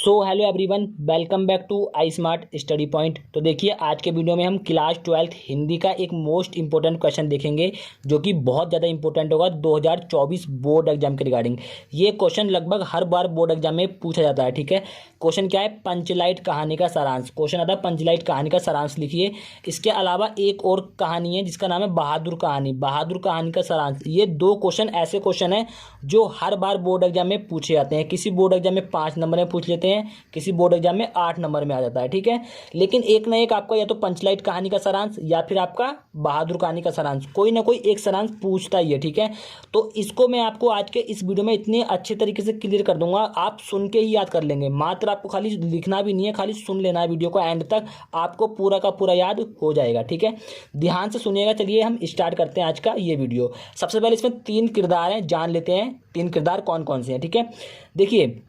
Hello everyone, welcome back to I smart study point. तो देखिए, आज के वीडियो में हम क्लास 12th हिंदी का एक मोस्ट इंपॉर्टेंट क्वेश्चन देखेंगे जो कि बहुत ज़्यादा इंपॉर्टेंट होगा 2024 बोर्ड एग्जाम के रिगार्डिंग। ये क्वेश्चन लगभग हर बार बोर्ड एग्जाम में पूछा जाता है। ठीक है, क्वेश्चन क्या है? पंचलाइट कहानी का सारांश। क्वेश्चन आता है पंचलाइट कहानी का सारांश लिखिए। इसके अलावा एक और कहानी है जिसका नाम है बहादुर कहानी। बहादुर कहानी का सारांश। ये दो क्वेश्चन ऐसे क्वेश्चन है जो हर बार बोर्ड एग्जाम में पूछे जाते हैं। किसी बोर्ड एग्जाम में 5 नंबर में पूछ लेते हैं, किसी बोर्ड एग्जाम में 8 नंबर में आ जाता है। ठीक है, लेकिन एक ना एक आपका या तो पंचलाइट कहानी का सारांश या फिर आपका बहादुर कहानी का सारांश, कोई ना कोई एक सारांश पूछता ही है। ठीक है, तो इसको मैं आपको आज के इस वीडियो में इतने अच्छे तरीके से क्लियर कर दूंगा, आप सुन के ही याद कर लेंगे। मात्र आपको खाली लिखना भी नहीं है, खाली सुन लेना है वीडियो को एंड तक, आपको पूरा का पूरा याद हो जाएगा। ठीक है, ध्यान से सुनिएगा। चलिए हम स्टार्ट करते हैं आज का ये वीडियो। सबसे पहले इसमें 3 किरदार हैं, जान लेते हैं 3 किरदार कौन कौन से हैं। ठीक है, देखिए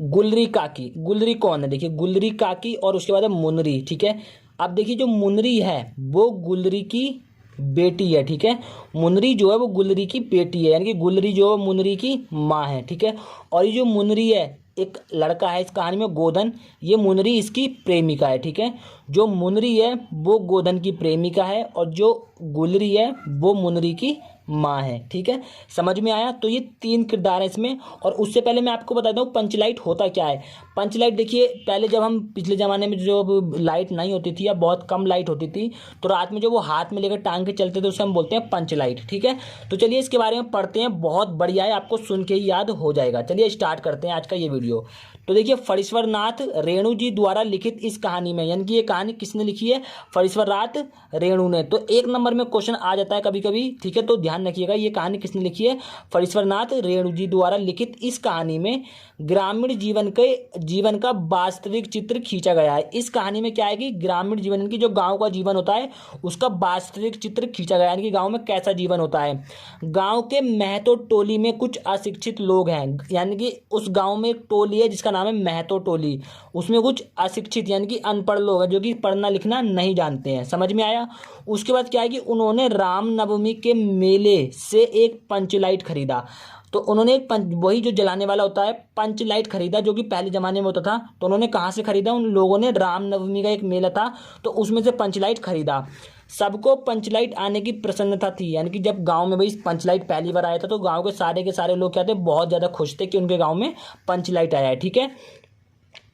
गुलरी काकी। गुलरी कौन है? देखिए गुलरी काकी और उसके बाद है मुनरी। ठीक है, अब देखिए जो मुनरी है वो गुलरी की बेटी है। ठीक है, मुनरी जो है वो गुलरी की बेटी है, यानी कि गुलरी जो है मुनरी की माँ है। ठीक है, और ये जो मुनरी है एक लड़का है इस कहानी में, गोधन। ये मुनरी इसकी प्रेमिका है। ठीक है, जो मुनरी है वो गोधन की प्रेमिका है और जो गुलरी है वो मुनरी की माँ है। ठीक है, समझ में आया? तो ये 3 किरदार हैं इसमें। और उससे पहले मैं आपको बताता हूँ पंचलाइट होता क्या है। पंचलाइट देखिए, पहले जब हम पिछले ज़माने में जो लाइट नहीं होती थी या बहुत कम लाइट होती थी तो रात में जो वो हाथ में लेकर टांग के चलते थे उसे हम बोलते हैं पंचलाइट। ठीक है, तो चलिए इसके बारे में पढ़ते हैं। बहुत बढ़िया है, आपको सुन के ही याद हो जाएगा। चलिए स्टार्ट करते हैं आज का ये वीडियो। तो देखिए, फणीश्वर नाथ रेणु जी द्वारा लिखित इस कहानी में, यानी कि ये कहानी किसने लिखी है? फणीश्वर नाथ रेणु ने। तो 1 नंबर में क्वेश्चन आ जाता है कभी कभी। ठीक है, तो ध्यान रखिएगा, ये कहानी किसने लिखी है? फणीश्वर नाथ रेणु जी द्वारा लिखित इस कहानी में ग्रामीण जीवन का वास्तविक चित्र खींचा गया है। इस कहानी में क्या है कि ग्रामीण जीवन की, जो गांव का जीवन होता है उसका वास्तविक चित्र खींचा गया है, यानी कि गांव में कैसा जीवन होता है। गांव के महतो टोली में कुछ अशिक्षित लोग हैं, यानी कि उस गांव में एक टोली है जिसका नाम है महतो टोली। उसमें कुछ अशिक्षित यानी कि अनपढ़ लोग हैं जो कि पढ़ना लिखना नहीं जानते हैं। समझ में आया? उसके बाद क्या है कि उन्होंने रामनवमी के मेले से एक पंचलाइट खरीदा। तो उन्होंने एक वही जो जलाने वाला होता है पंचलाइट खरीदा, जो कि पहले ज़माने में होता था। तो उन्होंने कहाँ से खरीदा? उन लोगों ने रामनवमी का एक मेला था तो उसमें से पंचलाइट खरीदा। सबको पंचलाइट आने की प्रसन्नता थी, यानी कि जब गांव में भाई पंचलाइट पहली बार आया था तो गांव के सारे लोग क्या थे? बहुत ज़्यादा खुश थे कि उनके गांव में पंचलाइट आया है। ठीक है,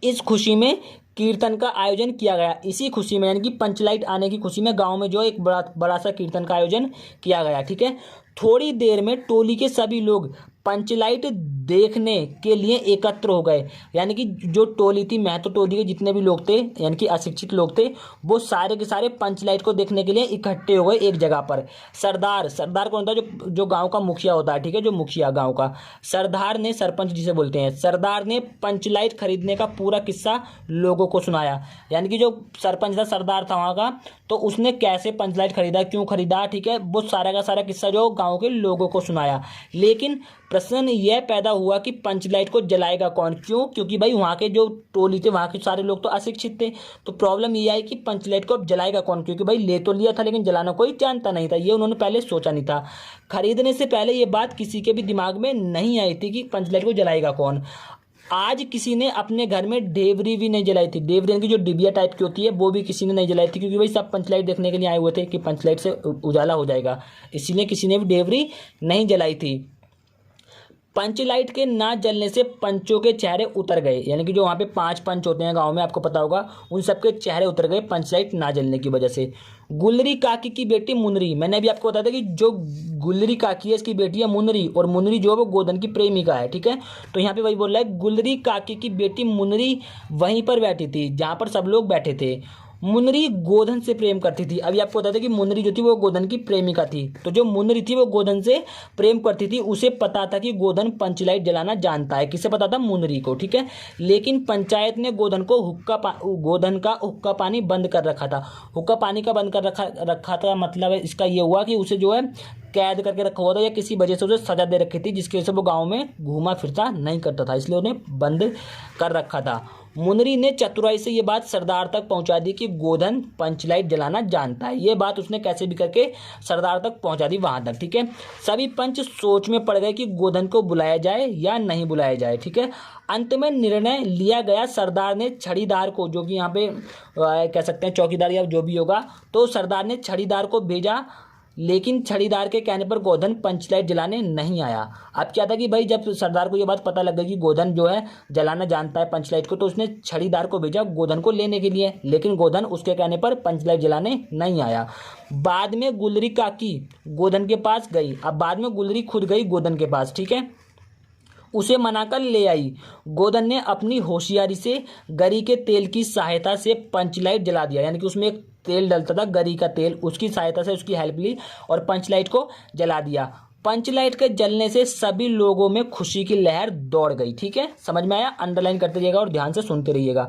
इस खुशी में कीर्तन का आयोजन किया गया। इसी खुशी में, यानी कि पंचलाइट आने की खुशी में गांव में जो एक बड़ा सा कीर्तन का आयोजन किया गया। ठीक है, थोड़ी देर में टोली के सभी लोग पंचलाइट देखने के लिए एकत्र हो गए। यानी कि जो टोली थी, महतो टोली के जितने भी लोग थे, यानी कि अशिक्षित लोग थे, वो सारे के सारे पंचलाइट को देखने के लिए इकट्ठे हो गए एक जगह पर। सरदार कौन था? जो गांव का मुखिया होता है। ठीक है, जो मुखिया गांव का, सरदार ने, सरपंच जिसे बोलते हैं, सरदार ने पंचलाइट खरीदने का पूरा किस्सा लोगों को सुनाया। यानी कि जो सरपंच था, सरदार था वहाँ का, तो उसने कैसे पंचलाइट खरीदा, क्यों खरीदा, ठीक है, वो सारा का सारा किस्सा जो गाँव के लोगों को सुनाया। लेकिन प्रश्न यह पैदा हुआ कि पंचलाइट को जलाएगा कौन? क्यों? क्योंकि भाई वहाँ के जो टोली थे, वहाँ के सारे लोग तो अशिक्षित थे। तो प्रॉब्लम ये आई कि पंचलाइट को अब जलाएगा कौन, क्योंकि भाई ले तो लिया था लेकिन जलाना कोई जानता नहीं था। ये उन्होंने पहले सोचा नहीं था। खरीदने से पहले ये बात किसी के भी दिमाग में नहीं आई थी कि पंचलाइट को जलाएगा कौन। आज किसी ने अपने घर में डेवरी भी नहीं जलाई थी। डेवरी यानी कि जो डिबिया टाइप की होती है, वो भी किसी ने नहीं जलाई थी, क्योंकि भाई सब पंचलाइट देखने के लिए आए हुए थे कि पंचलाइट से उजाला हो जाएगा, इसीलिए किसी ने भी डेवरी नहीं जलाई थी। पंचलाइट के ना जलने से पंचों के चेहरे उतर गए, यानी कि जो वहाँ पे 5 पंच होते हैं गांव में, आपको पता होगा, उन सबके चेहरे उतर गए पंचलाइट ना जलने की वजह से। गुलरी काकी की बेटी मुनरी, मैंने अभी आपको बताया था कि जो गुलरी काकी है इसकी बेटी है मुनरी, और मुनरी जो है वो गोधन की प्रेमिका है। ठीक है, तो यहाँ पे वही बोल रहा है, गुलरी काकी की बेटी मुनरी वहीं पर बैठी थी जहाँ पर सब लोग बैठे थे। मुनरी गोधन से प्रेम करती थी। अभी आपको पता था कि मुनरी जो थी वो गोधन की प्रेमिका थी। तो जो मुनरी थी वो गोधन से प्रेम करती थी। उसे पता था कि गोधन पंचलाइट जलाना जानता है। किसे पता था? मुनरी को। ठीक है, लेकिन पंचायत ने गोधन का हुक्का पानी बंद कर रखा था। हुक्का पानी का बंद कर रखा था, मतलब इसका ये हुआ कि उसे जो है कैद करके रखा हुआ था, या किसी वजह से उसे सजा दे रखी थी जिसकी वजह से वो गाँव में घूमा फिरता नहीं करता था, इसलिए उन्हें बंद कर रखा था। मुनरी ने चतुराई से ये बात सरदार तक पहुंचा दी कि गोधन पंचलाइट जलाना जानता है। ये बात उसने कैसे भी करके सरदार तक पहुंचा दी, वहां तक, ठीक है। सभी पंच सोच में पड़ गए कि गोधन को बुलाया जाए या नहीं बुलाया जाए, ठीक है। अंत में निर्णय लिया गया। सरदार ने छड़ीदार को, जो कि यहाँ पे कह सकते हैं चौकीदार या जो भी होगा, तो सरदार ने छड़ीदार को भेजा, लेकिन छड़ीदार के कहने पर गोधन पंचलाइट जलाने नहीं आया। अब क्या था कि भाई जब सरदार को ये बात पता लग गई कि गोधन जो है जलाना जानता है पंचलाइट को, तो उसने छड़ीदार को भेजा गोधन को लेने के लिए, लेकिन गोधन उसके कहने पर पंचलाइट जलाने नहीं आया। बाद में गुलरी काकी गोधन के पास गई। अब बाद में गुलरी खुद गई गोधन के पास, ठीक है, उसे मनाकर ले आई। गोधन ने अपनी होशियारी से गरी के तेल की सहायता से पंचलाइट जला दिया, यानी कि उसमें एक तेल डलता था गरी का तेल, उसकी सहायता से उसकी हेल्प ली और पंचलाइट को जला दिया। पंचलाइट के जलने से सभी लोगों में खुशी की लहर दौड़ गई, ठीक है, समझ में आया। अंडरलाइन करते रहिएगा और ध्यान से सुनते रहिएगा।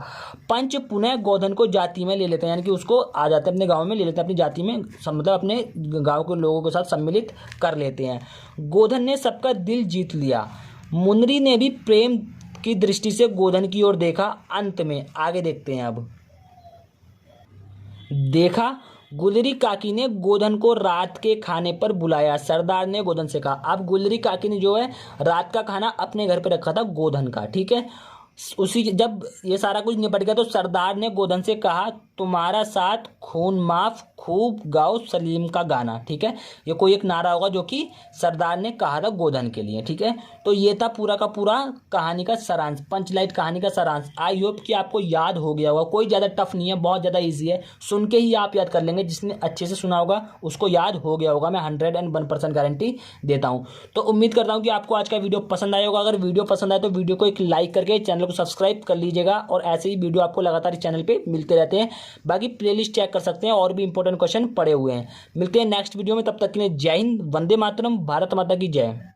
पंच पुनः गोधन को जाति में ले लेते हैं, यानी कि उसको आ जाते हैं अपने गांव में ले लेते हैं, अपनी जाति में, मतलब अपने गांव के लोगों के साथ सम्मिलित कर लेते हैं। गोधन ने सबका दिल जीत लिया। मुनरी ने भी प्रेम की दृष्टि से गोधन की ओर देखा। अंत में आगे देखते हैं। अब देखा, गुलरी काकी ने गोधन को रात के खाने पर बुलाया। सरदार ने गोधन से कहा, अब गुलरी काकी ने जो है रात का खाना अपने घर पे रखा था गोधन का, ठीक है। उसी जब ये सारा कुछ निपट गया तो सरदार ने गोधन से कहा, तुम्हारा साथ खून माफ, खूब गाओ सलीम का गाना, ठीक है। ये कोई एक नारा होगा जो कि सरदार ने कहा था गोधन के लिए, ठीक है। तो ये था पूरा का पूरा कहानी का सारांश, पंचलाइट कहानी का सारांश। आई होप कि आपको याद हो गया होगा। कोई ज़्यादा टफ नहीं है, बहुत ज़्यादा ईजी है, सुन के ही आप याद कर लेंगे। जिसने अच्छे से सुना होगा उसको याद हो गया होगा, मैं 101% गारंटी देता हूँ। तो उम्मीद करता हूँ कि आपको आज का वीडियो पसंद आया होगा। अगर वीडियो पसंद आए तो वीडियो को एक लाइक करके चैनल को सब्सक्राइब कर लीजिएगा, और ऐसे ही वीडियो आपको लगातार इस चैनल पे मिलते रहते हैं। बाकी प्लेलिस्ट चेक कर सकते हैं, और भी इंपॉर्टेंट क्वेश्चन पड़े हुए हैं। मिलते हैं नेक्स्ट वीडियो में, तब तक के लिए जय हिंद, वंदे मातरम, भारत माता की जय।